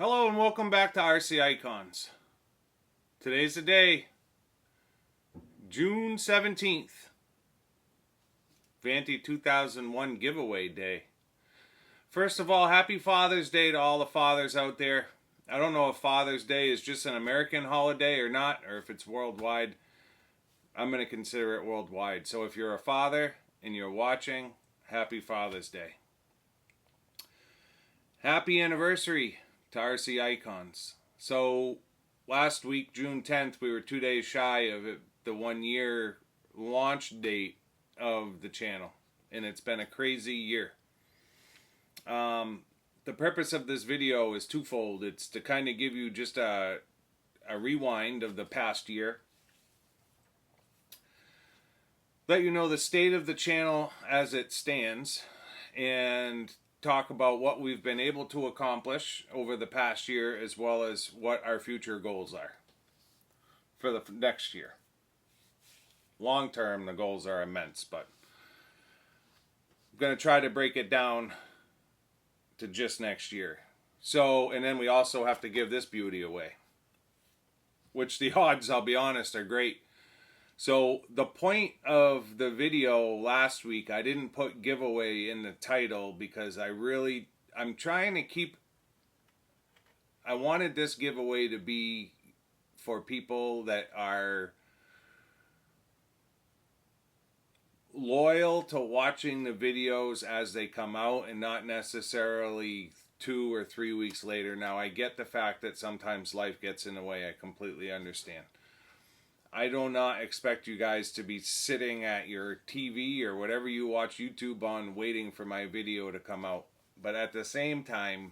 Hello and welcome back to RCIcons. Today's the day, June 17th, Avanti 2001 giveaway day. First of all, happy Father's Day to all the fathers out there. I don't know if Father's Day is just an American holiday or not, or if it's worldwide. I'm going to consider it worldwide. So if you're a father and you're watching, happy Father's Day. Happy anniversary to RCIcons. So last week, June 10th, we were 2 days shy of the 1 year launch date of the channel, and it's been a crazy year. The purpose of this video is twofold. It's to kind of give you just a rewind of the past year, let you know the state of the channel as it stands, and talk about what we've been able to accomplish over the past year, as well as what our future goals are for the next year. Long term, the goals are immense, but I'm going to try to break it down to just next year. So, and then we also have to give this beauty away, which the odds, I'll be honest, are great. So the point of the video last week, I didn't put giveaway in the title because I'm trying to keep, I wanted this giveaway to be for people that are loyal to watching the videos as they come out and not necessarily 2 or 3 weeks later. Now, I get the fact that sometimes life gets in the way. I completely understand. I do not expect you guys to be sitting at your TV or whatever you watch YouTube on waiting for my video to come out. But at the same time,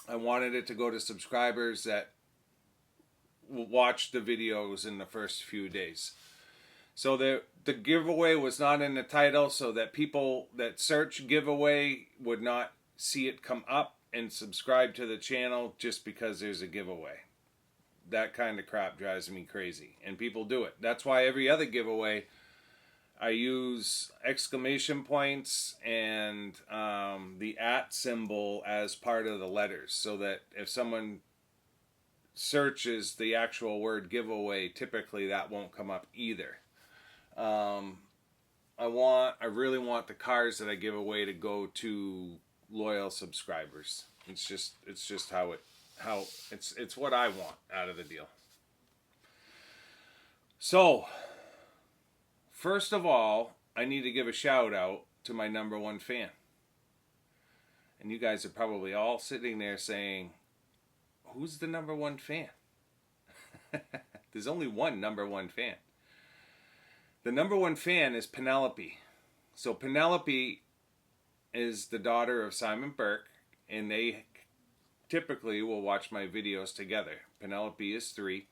I wanted it to go to subscribers that watch the videos in the first few days. So the giveaway was not in the title, so that people that search giveaway would not see it come up and subscribe to the channel just because there's a giveaway. That kind of crap drives me crazy, and people do it. That's why every other giveaway I use exclamation points and the @ symbol as part of the letters, so that if someone searches the actual word giveaway, typically that won't come up either. I really want the cars that I give away to go to loyal subscribers. It's just how it's what I want out of the deal. So, first of all, I need to give a shout out to my #1 fan. And you guys are probably all sitting there saying, who's the #1 fan? There's only one #1 fan. The #1 fan is Penelope. So Penelope is the daughter of Simon Burke, and they typically will watch my videos together. Penelope is 3.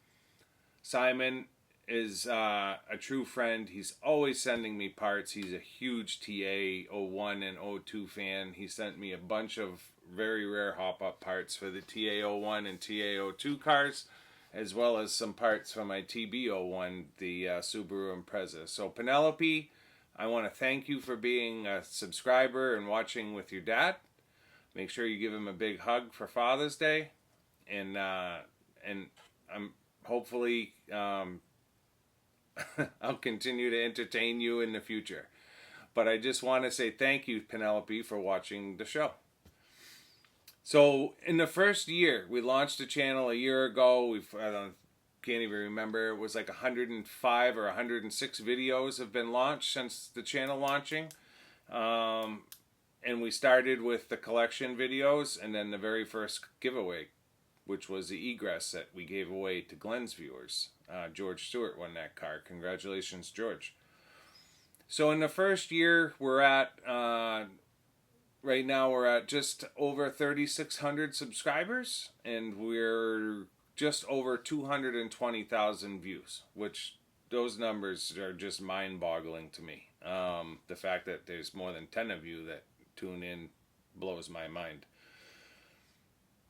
Simon is a true friend. He's always sending me parts. He's a huge TA 01 and 02 fan. He sent me a bunch of very rare hop-up parts for the TA 01 and TA 02 cars, as well as some parts for my TB 01, the Subaru Impreza. So Penelope, I want to thank you for being a subscriber and watching with your dad. Make sure you give him a big hug for Father's Day, and I'm hopefully I'll continue to entertain you in the future. But I just want to say thank you, Penelope, for watching the show. So in the first year, we launched the channel a year ago. Can't even remember. It was like 105 or 106 videos have been launched since the channel launching. And we started with the collection videos, and then the very first giveaway, which was the egress that we gave away to Glenn's viewers. George Stewart won that car. Congratulations, George. So in the first year, we're at, right now we're at just over 3,600 subscribers, and we're just over 220,000 views, which those numbers are just mind-boggling to me. The fact that there's more than 10 of you that tune in blows my mind.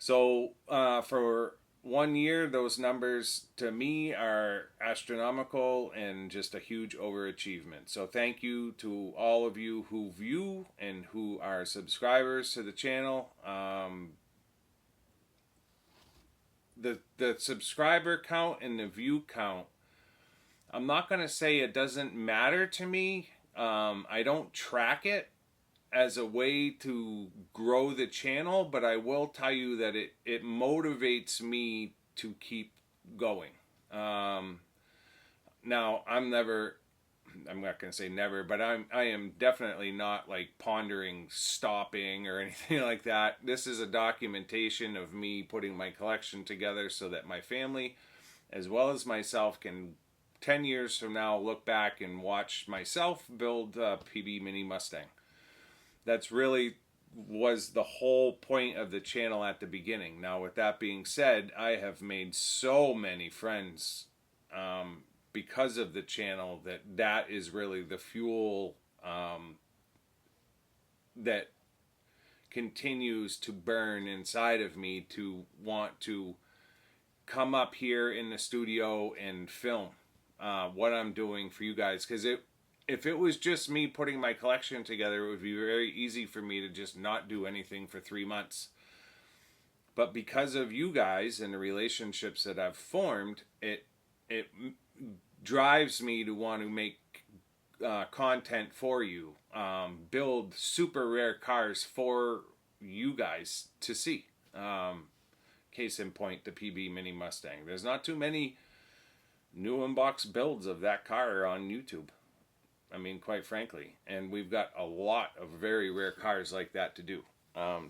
So for 1 year, those numbers to me are astronomical and just a huge overachievement. So thank you to all of you who view and who are subscribers to the channel. the subscriber count and the view count, I'm not going to say it doesn't matter to me. I don't track it as a way to grow the channel, but I will tell you that it motivates me to keep going. Now, I'm not going to say never, but I am definitely not like pondering stopping or anything like that. This is a documentation of me putting my collection together so that my family, as well as myself, can 10 years from now look back and watch myself build a PB Mini Mustang. That's really was the whole point of the channel at the beginning. Now, with that being said, I have made so many friends because of the channel that is really the fuel that continues to burn inside of me to want to come up here in the studio and film what I'm doing for you guys. Because if it was just me putting my collection together, it would be very easy for me to just not do anything for 3 months. But because of you guys and the relationships that I've formed, it drives me to want to make content for you, build super rare cars for you guys to see. Case in point, the PB Mini Mustang. There's not too many new unbox builds of that car on YouTube. I mean, quite frankly. And we've got a lot of very rare cars like that to do.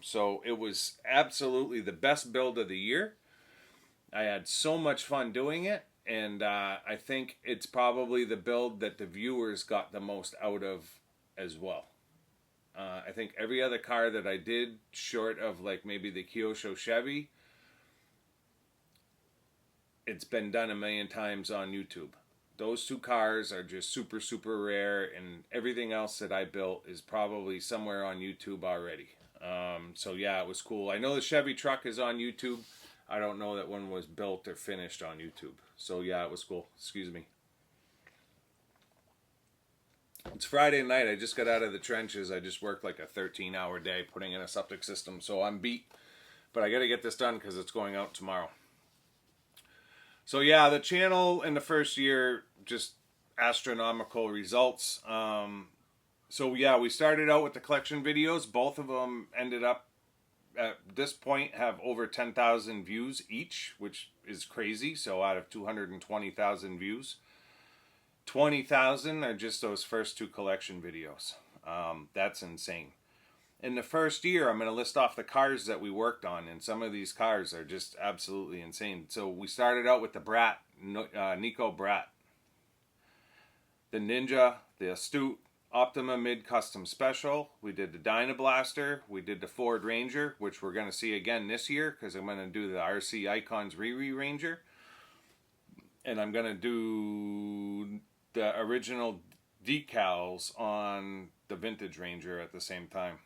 So it was absolutely the best build of the year. I had so much fun doing it. And I think it's probably the build that the viewers got the most out of as well. I think every other car that I did, short of like maybe the Kyosho Chevy, it's been done a million times on YouTube. Those two cars are just super, super rare, and everything else that I built is probably somewhere on YouTube already. So yeah, it was cool. I know the Chevy truck is on YouTube. I don't know that one was built or finished on YouTube. So yeah, it was cool. Excuse me. It's Friday night. I just got out of the trenches. I just worked like a 13-hour day putting in a septic system. So I'm beat. But I got to get this done because it's going out tomorrow. So yeah, the channel in the first year, just astronomical results. So yeah, we started out with the collection videos. Both of them ended up at this point have over 10,000 views each, which is crazy. So out of 220,000 views, 20,000 are just those first two collection videos. That's insane. In the first year, I'm going to list off the cars that we worked on, and some of these cars are just absolutely insane. So we started out with the Brat, Nico Brat, the Ninja, the Astute, Optima Mid Custom Special. We did the Dynablaster. We did the Ford Ranger, which we're going to see again this year because I'm going to do the RCIcons Riri Ranger. And I'm going to do the original decals on the Vintage Ranger at the same time.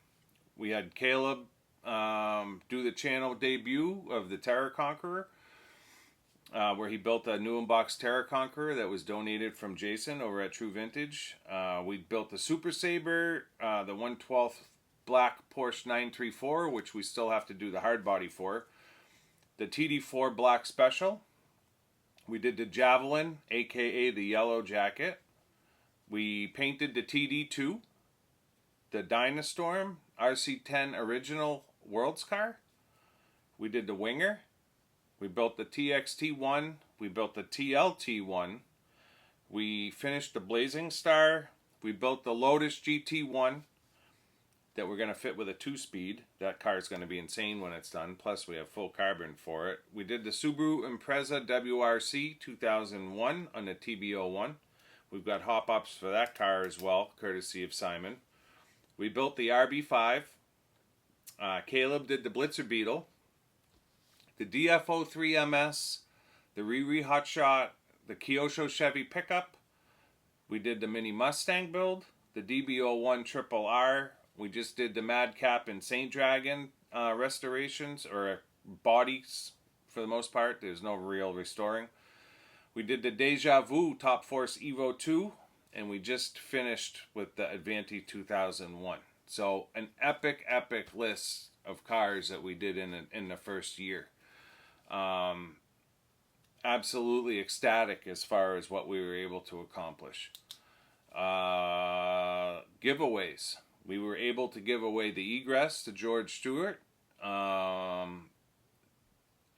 We had Caleb do the channel debut of the Terra Conqueror, where he built a new unboxed Terra Conqueror that was donated from Jason over at True Vintage. We built the Super Saber, the 1/12 black Porsche 934, which we still have to do the hard body for. The TD4 Black Special. We did the Javelin, aka the Yellow Jacket. We painted the TD2, the Dynastorm RC10 Original World's Car. We did the Winger. We built the TXT1. We built the TLT1. We finished the Blazing Star. We built the Lotus GT1 that we're going to fit with a 2-speed. That car is going to be insane when it's done. Plus, we have full carbon for it. We did the Subaru Impreza WRC 2001 on the TB01. We've got hop-ups for that car as well, courtesy of Simon. We built the RB5. Caleb did the Blitzer Beetle. The DF03 MS. The Riri Hotshot. The Kyosho Chevy pickup. We did the Mini Mustang build. The DB01 Triple R. We just did the Madcap and Saint Dragon restorations, or bodies for the most part. There's no real restoring. We did the Deja Vu Top Force Evo 2. And we just finished with the Avanti 2001. So an epic, epic list of cars that we did in the first year. Absolutely ecstatic as far as what we were able to accomplish. Giveaways. We were able to give away the egress to George Stewart.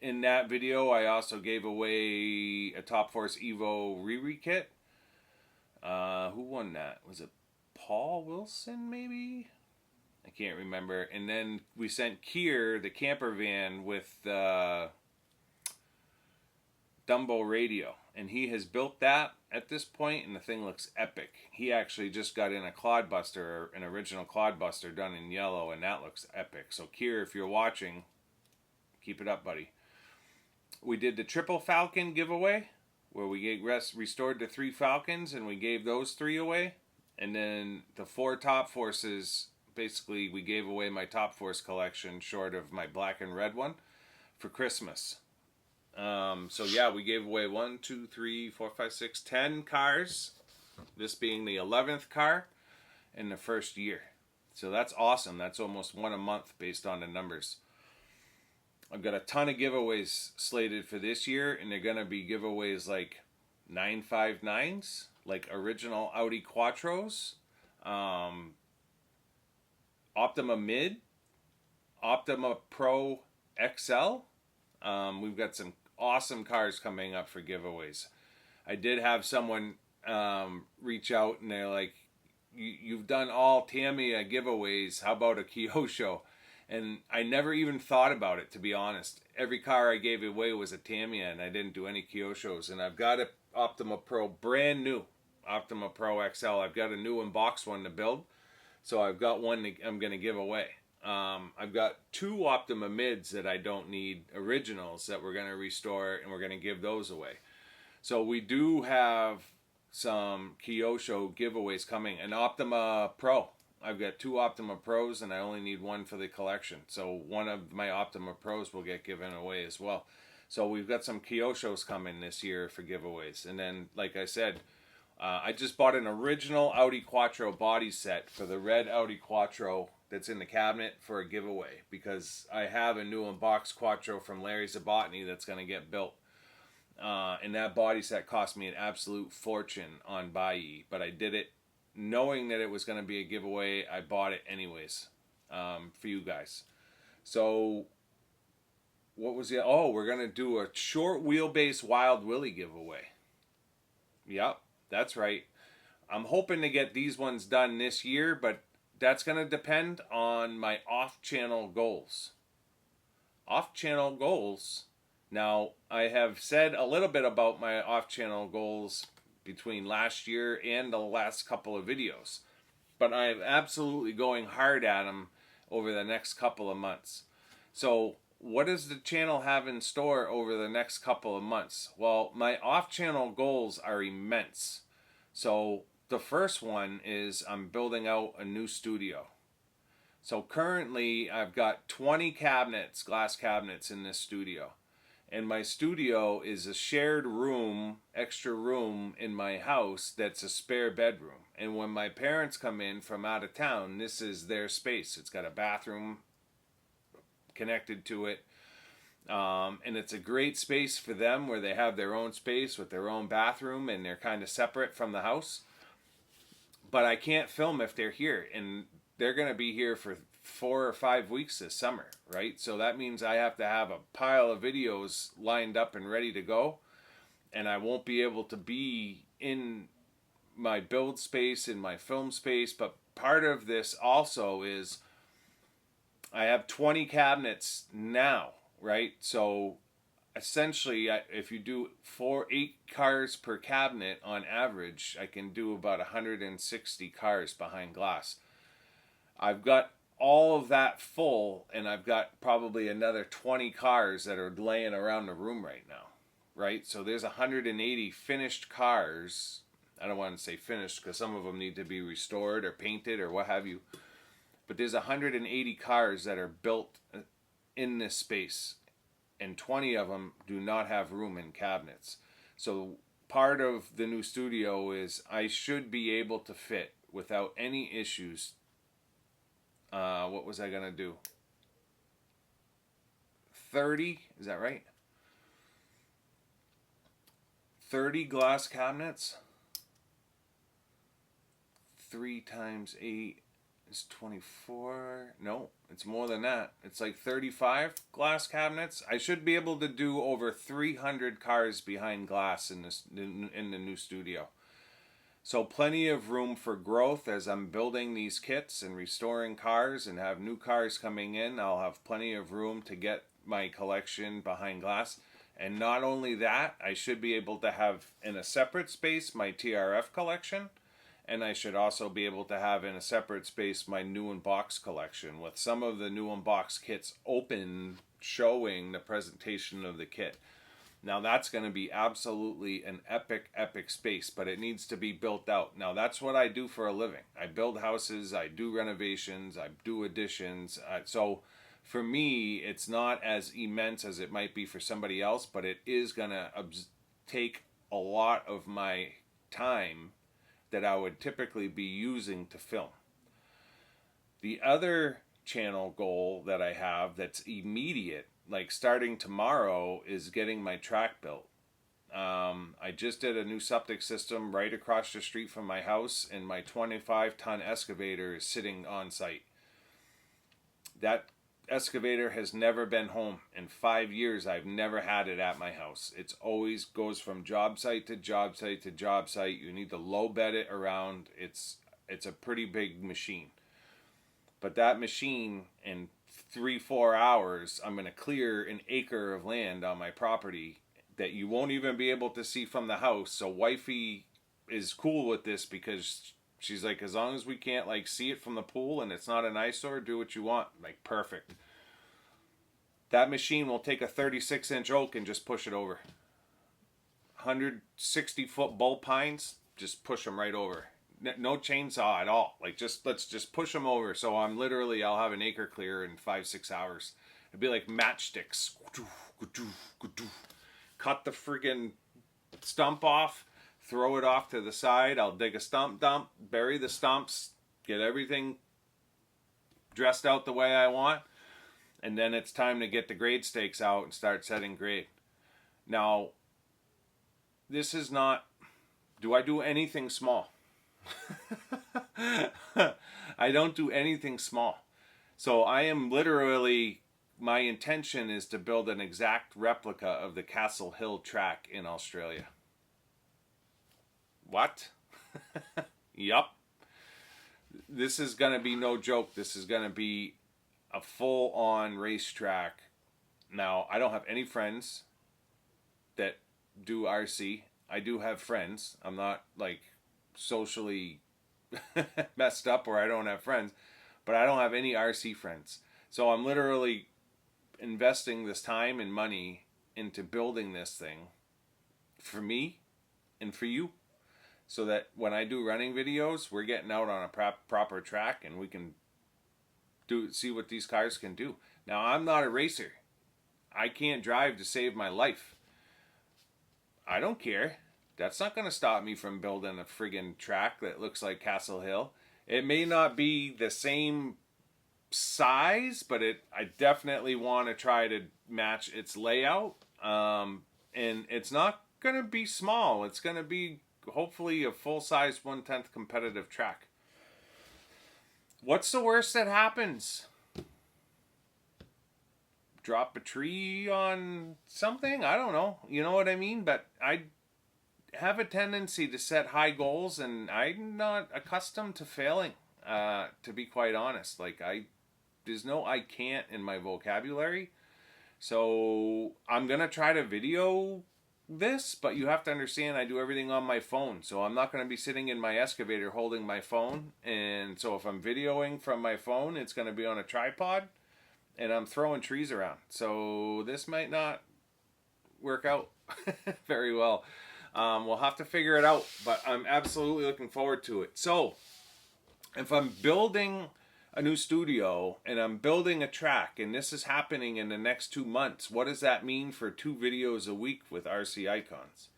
In that video, I also gave away a Top Force Evo Riri kit. Who won that? Was it Paul Wilson, maybe? I can't remember. And then we sent Kier the camper van with Dumbo radio. And he has built that at this point, and the thing looks epic. He actually just got in a Clodbuster, an original Clodbuster done in yellow, and that looks epic. So Kier, if you're watching, keep it up, buddy. We did the Triple Falcon giveaway, where we restored the 3 Falcons, and we gave those 3 away. And then the 4 Top Forces, basically we gave away my Top Force collection, short of my black and red one, for Christmas. So yeah, we gave away 1, 2, 3, 4, 5, 6, 10 cars. This being the 11th car in the first year. So that's awesome. That's almost 1 a month based on the numbers. I've got a ton of giveaways slated for this year, and they're going to be giveaways like 959s, like original Audi Quattros, Optima Mid, Optima Pro XL. We've got some awesome cars coming up for giveaways. I did have someone reach out, and they're like, you've done all Tamiya giveaways, how about a Kyosho? And I never even thought about it, to be honest. Every car I gave away was a Tamiya, and I didn't do any Kyoshos. And I've got a Optima Pro, brand new Optima Pro XL. I've got a new in-box one to build, so I've got one that I'm going to give away. I've got 2 Optima Mids that I don't need, originals, that we're going to restore, and we're going to give those away. So we do have some Kyosho giveaways coming. An Optima Pro. I've got 2 Optima Pros, and I only need 1 for the collection. So one of my Optima Pros will get given away as well. So we've got some Kyoshos coming this year for giveaways. And then, like I said, I just bought an original Audi Quattro body set for the red Audi Quattro that's in the cabinet for a giveaway, because I have a new in-box Quattro from Larry Zabotny that's going to get built. And that body set cost me an absolute fortune on Buyee, but I did it knowing that it was going to be a giveaway. I bought it anyways for you guys. So what was the... Oh, we're going to do a short wheelbase Wild Willie giveaway. Yep, that's right. I'm hoping to get these ones done this year, but that's going to depend on my off-channel goals. Off-channel goals. Now, I have said a little bit about my off-channel goals between last year and the last couple of videos, but I'm absolutely going hard at them over the next couple of months. So what does the channel have in store over the next couple of months? Well, my off-channel goals are immense. So the first one is I'm building out a new studio. So currently I've got 20 cabinets, glass cabinets in this studio. And my studio is a shared room, extra room in my house that's a spare bedroom. And when my parents come in from out of town, this is their space. It's got a bathroom connected to it. And it's a great space for them where they have their own space with their own bathroom, and they're kind of separate from the house. But I can't film if they're here, and they're going to be here for 4 or 5 weeks this summer, right? So that means I have to have a pile of videos lined up and ready to go, and I won't be able to be in my build space, in my film space. But part of this also is I have 20 cabinets now, right? So essentially, if you do 8 cars per cabinet on average, I can do about 160 cars behind glass. I've got all of that full, and I've got probably another 20 cars that are laying around the room right now, right? So there's 180 finished cars. I don't want to say finished because some of them need to be restored or painted or what have you. But there's 180 cars that are built in this space, and 20 of them do not have room in cabinets. So part of the new studio is I should be able to fit without any issues. What was I going to do? 30, is that right? 30 glass cabinets. 3 times 8 is 24. No, it's more than that. It's like 35 glass cabinets. I should be able to do over 300 cars behind glass in the new studio. So plenty of room for growth as I'm building these kits and restoring cars and have new cars coming in. I'll have plenty of room to get my collection behind glass. And not only that, I should be able to have in a separate space my TRF collection. And I should also be able to have in a separate space my new in box collection with some of the new in box kits open, showing the presentation of the kit. Now that's going to be absolutely an epic space, but it needs to be built out. Now that's what I do for a living. I build houses, I do renovations, I do additions. So for me, it's not as immense as it might be for somebody else, but it is going to take a lot of my time that I would typically be using to film. The other channel goal that I have that's immediate, like starting tomorrow, is getting my track built. I just did a new septic system right across the street from my house, and my 25-ton excavator is sitting on site. That excavator has never been home. In 5 years, I've never had it at my house. It's always goes from job site to job site to job site. You need to low bed it around. It's a pretty big machine. But that machine, in 3-4 hours, I'm going to clear an acre of land on my property that you won't even be able to see from the house. So wifey is cool with this because she's like, as long as we can't like see it from the pool and it's not an eyesore, do what you want. Like, perfect. That machine will take a 36-inch oak and just push it over. 160-foot bull pines, just push them right over. No chainsaw at all. Like, let's just push them over. So I'll have an acre clear in 5-6 hours. It'd be like matchsticks. Cut the friggin' stump off, throw it off to the side. I'll dig a stump dump, bury the stumps, get everything dressed out the way I want. And then it's time to get the grade stakes out and start setting grade. Now, this is not, do I do anything small? I don't do anything small. So I am literally, my intention is to build an exact replica of the Castle Hill track in Australia. What? Yup. This is going to be no joke. This is going to be a full-on racetrack. Now, I don't have any friends that do RC. I do have friends. I'm not like socially messed up or I don't have friends, but I don't have any RC friends. So I'm literally investing this time and money into building this thing for me and for you, so that when I do running videos, we're getting out on a proper track and we can see what these cars can do. Now, I'm not a racer. I can't drive to save my life. I don't care. That's not going to stop me from building a friggin' track that looks like Castle Hill. It may not be the same size, but I definitely want to try to match its layout. And it's not going to be small. It's going to be hopefully a full-size 1/10 competitive track. What's the worst that happens? Drop a tree on something? I don't know. You know what I mean? But I have a tendency to set high goals, and I'm not accustomed to failing, to be quite honest. Like, there's no I can't in my vocabulary. So I'm going to try to video this, but you have to understand I do everything on my phone. So I'm not going to be sitting in my excavator holding my phone. And so if I'm videoing from my phone, it's going to be on a tripod, and I'm throwing trees around. So this might not work out very well. We'll have to figure it out, but I'm absolutely looking forward to it. So if I'm building a new studio and I'm building a track, and this is happening in the next 2 months, what does that mean for 2 videos a week with RCIcons?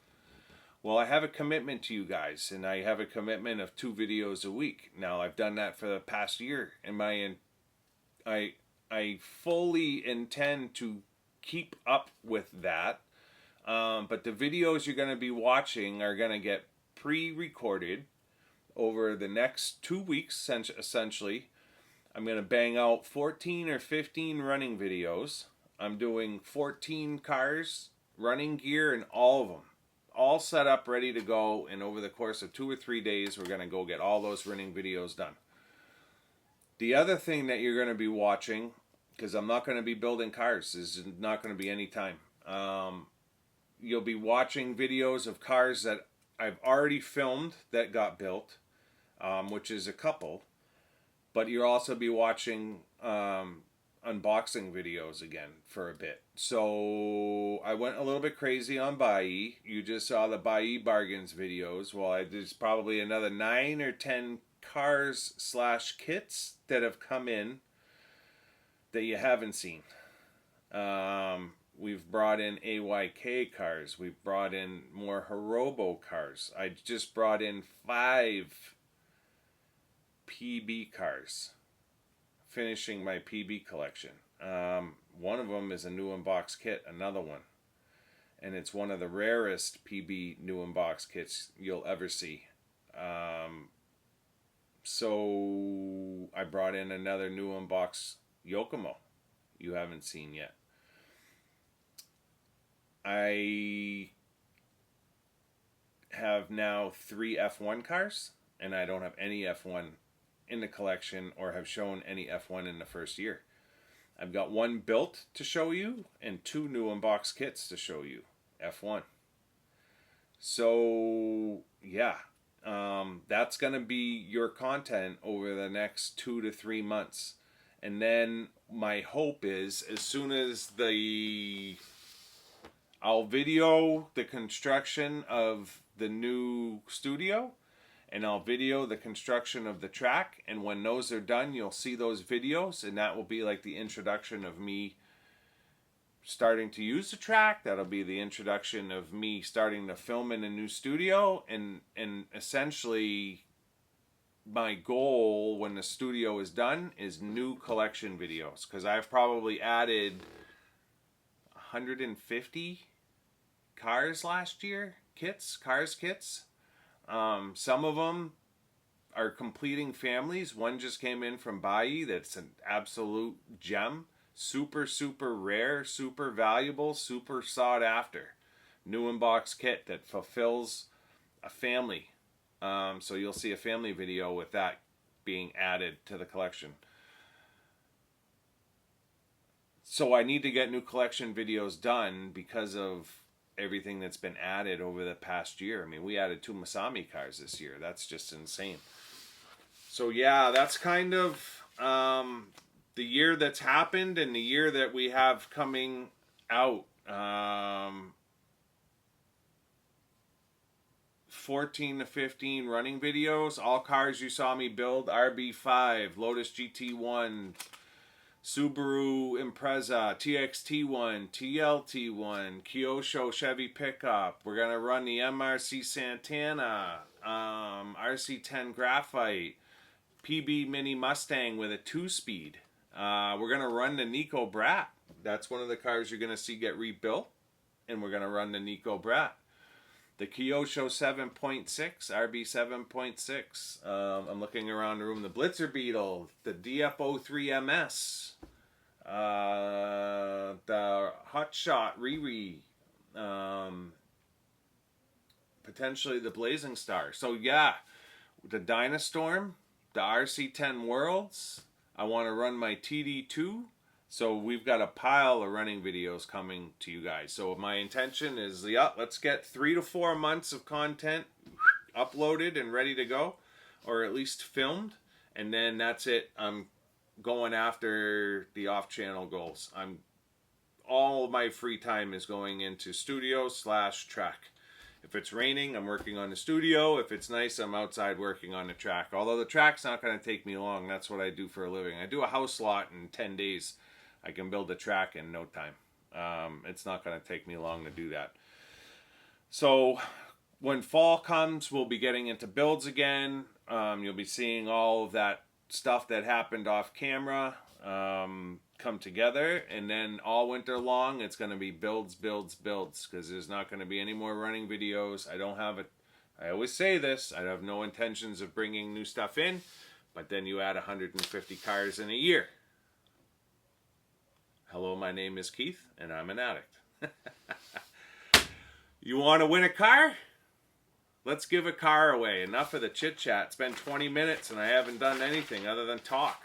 Well, I have a commitment to you guys, and I have a commitment of 2 videos a week. Now, I've done that for the past year, and I fully intend to keep up with that. But the videos you're going to be watching are going to get pre-recorded over the next 2 weeks, essentially. I'm going to bang out 14 or 15 running videos. I'm doing 14 cars, running gear, and all of them. All set up, ready to go. And over the course of 2 or 3 days, we're going to go get all those running videos done. The other thing that you're going to be watching, because I'm not going to be building cars, this is not going to be any time. You'll be watching videos of cars that I've already filmed that got built, which is a couple. But you'll also be watching unboxing videos again for a bit. So I went a little bit crazy on Bai. You just saw the Bai Bargains videos. Well, there's probably another 9 or 10 cars/kits that have come in that you haven't seen. We've brought in AYK cars. We've brought in more Hirobo cars. I just brought in 5 PB cars, finishing my PB collection. One of them is a new unbox kit, another one, and it's one of the rarest PB new unbox kits you'll ever see. So I brought in another new unbox Yokomo you haven't seen yet. I have now 3 F1 cars, and I don't have any F1 in the collection or have shown any F1 in the first year. I've got 1 built to show you and 2 new unbox kits to show you F1. So yeah, that's going to be your content over the next 2 to 3 months. And then my hope is, as soon as I'll video the construction of the new studio, and I'll video the construction of the track, and when those are done, you'll see those videos, and that will be like the introduction of me starting to use the track. That'll be the introduction of me starting to film in a new studio, and essentially my goal when the studio is done is new collection videos, because I've probably added 150 cars last year, kits. Some of them are completing families. One just came in from Bai that's an absolute gem. Super, super rare, super valuable, super sought after. New unbox kit that fulfills a family. So you'll see a family video with that being added to the collection. So I need to get new collection videos done because of everything that's been added over the past year. I mean, we added 2 Masami cars this year. That's just insane. So yeah, that's kind of the year that's happened and the year that we have coming out. 14 to 15 running videos. All cars you saw me build: RB5, Lotus GT1, Subaru Impreza, TXT1, TLT1, Kyosho Chevy pickup. We're going to run the MRC Santana, RC10 Graphite, PB Mini Mustang with a 2-speed. We're going to run the Nico Brat. That's one of the cars you're going to see get rebuilt, and we're going to run the Nico Brat. The Kyosho 7.6, RB 7.6. I'm looking around the room. The Blitzer Beetle, the DF03 MS, the Hotshot Riri, potentially the Blazing Star. So yeah, the Dynastorm, the RC10 Worlds. I want to run my TD2. So we've got a pile of running videos coming to you guys. So my intention is, let's get 3 to 4 months of content uploaded and ready to go, or at least filmed, and then that's it. I'm going after the off-channel goals. All of my free time is going into studio/track. If it's raining, I'm working on the studio. If it's nice, I'm outside working on the track. Although the track's not going to take me long. That's what I do for a living. I do a house lot in 10 days. I can build a track in no time. It's not going to take me long to do that. So when fall comes, we'll be getting into builds again. You'll be seeing all of that stuff that happened off camera. come together, and then all winter long it's going to be builds, because there's not going to be any more running videos. I don't have it. I always say this, I have no intentions of bringing new stuff in, but then you add 150 cars in a year. Hello, my name is Keith, and I'm an addict. You want to win a car? Let's give a car away. Enough of the chit chat. It's been 20 minutes and I haven't done anything other than talk.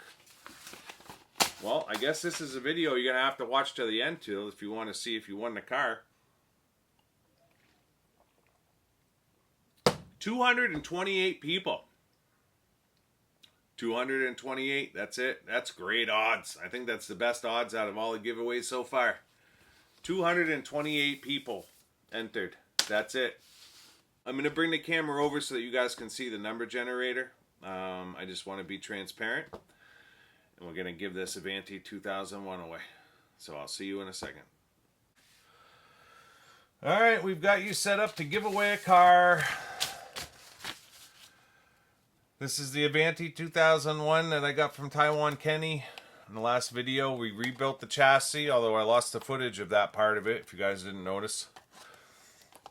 Well, I guess this is a video you're going to have to watch to the end too if you want to see if you won the car. 228 people. 228, that's it. That's great odds. I think that's the best odds out of all the giveaways so far. 228 people entered. That's it. I'm going to bring the camera over so that you guys can see the number generator. I just want to be transparent. And we're going to give this Avanti 2001 away. So I'll see you in a second. Alright, we've got you set up to give away a car. This is the Avanti 2001 that I got from Taiwan Kenny. In the last video, we rebuilt the chassis, although I lost the footage of that part of it, if you guys didn't notice.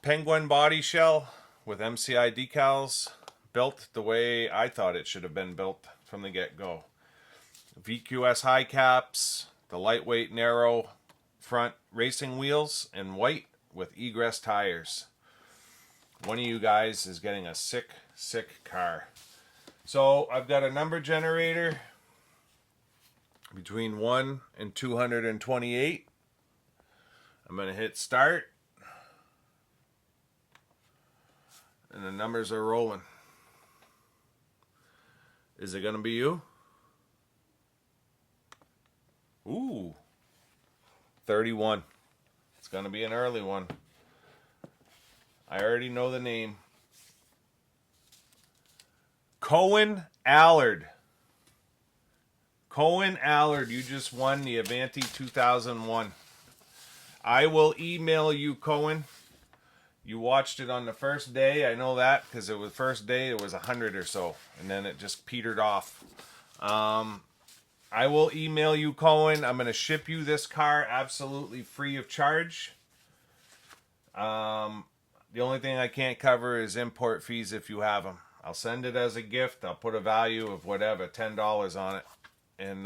Penguin body shell with MCI decals, built the way I thought it should have been built from the get-go. VQS high caps, the lightweight narrow front racing wheels, and white with egress tires. One of you guys is getting a sick car. So I've got a number generator between 1 and 228. I'm going to hit start. And the numbers are rolling. Is it going to be you? Ooh. 31. It's going to be an early one. I already know the name. Cohen Allard. Cohen Allard, you just won the Avanti 2001. I will email you, Cohen. You watched it on the first day. I know that because it was first day. It was 100 or so, and then it just petered off. I will email you, Cohen. I'm going to ship you this car absolutely free of charge. The only thing I can't cover is import fees if you have them. I'll send it as a gift. I'll put a value of whatever, $10 on it. And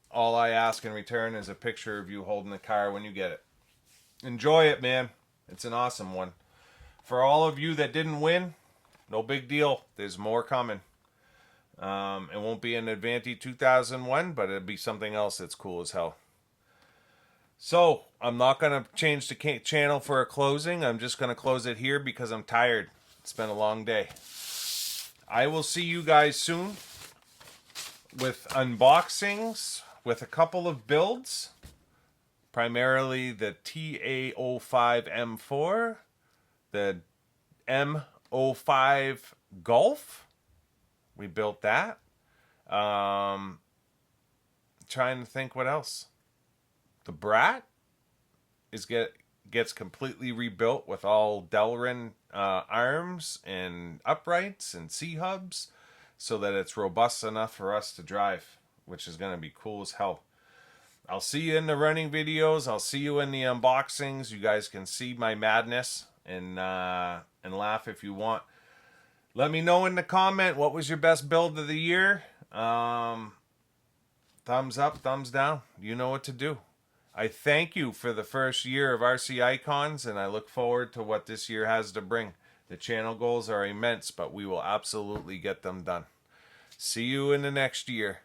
all I ask in return is a picture of you holding the car when you get it. Enjoy it, man. It's an awesome one. For all of you that didn't win, no big deal. There's more coming. It won't be an Avanti 2001, but it'll be something else that's cool as hell. So, I'm not going to change the channel for a closing. I'm just going to close it here because I'm tired. It's been a long day. I will see you guys soon with unboxings, with a couple of builds. Primarily the TA05M4, the M05 Golf. We built that. Trying to think what else. The Brat gets completely rebuilt with all Delrin arms and uprights and C-hubs so that it's robust enough for us to drive, which is going to be cool as hell. I'll see you in the running videos. I'll see you in the unboxings. You guys can see my madness and laugh if you want. Let me know in the comment what was your best build of the year. Thumbs up, thumbs down. You know what to do. I thank you for the first year of RCIcons, and I look forward to what this year has to bring. The channel goals are immense, but we will absolutely get them done. See you in the next year.